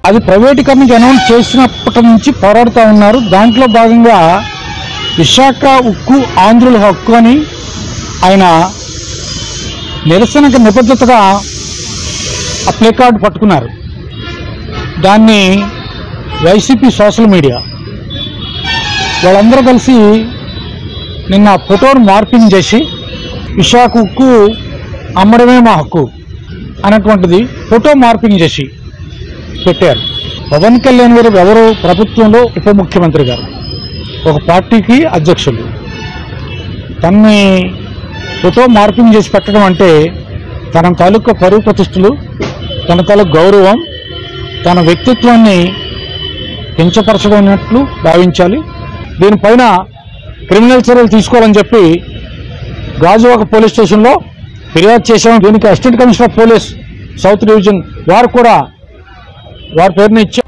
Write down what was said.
అది ప్రైవేటీకరణకి అనౌన్స్ చేసినప్పటి నుంచి పోరాడుతూ ఉన్నారు. దాంట్లో భాగంగా విశాఖ ఉక్కు ఆంధ్రుల హక్కు అని ఆయన నిరసనకు నిబద్ధతగా ఆ ప్లే కార్డు పట్టుకున్నారు. దాన్ని వైసీపీ సోషల్ మీడియా వాళ్ళందరూ కలిసి నిన్న ఫోటోను మార్పింగ్ చేసి విశాఖ ఉక్కు అమ్మడమే మా హక్కు అన్నటువంటిది ఫోటో మార్పింగ్ చేసి పెట్టారు. పవన్ కళ్యాణ్ గారు ఎవరు ప్రభుత్వంలో ఉప ముఖ్యమంత్రి గారు, ఒక పార్టీకి అధ్యక్షులు, తన్ని ఫోటో మార్పింగ్ చేసి పెట్టడం అంటే తన తాలూకా పరువు ప్రతిష్టలు, తన తాలూకు గౌరవం, తన వ్యక్తిత్వాన్ని కించపరచడమైనట్లు భావించాలి. దీనిపైన క్రిమినల్ చర్యలు తీసుకోవాలని చెప్పి గాజువాక పోలీస్ స్టేషన్లో ఫిర్యాదు చేశాము. దీనికి assistant commissioner of police south division వారు కూడా వారి పేరుని ఇచ్చారు.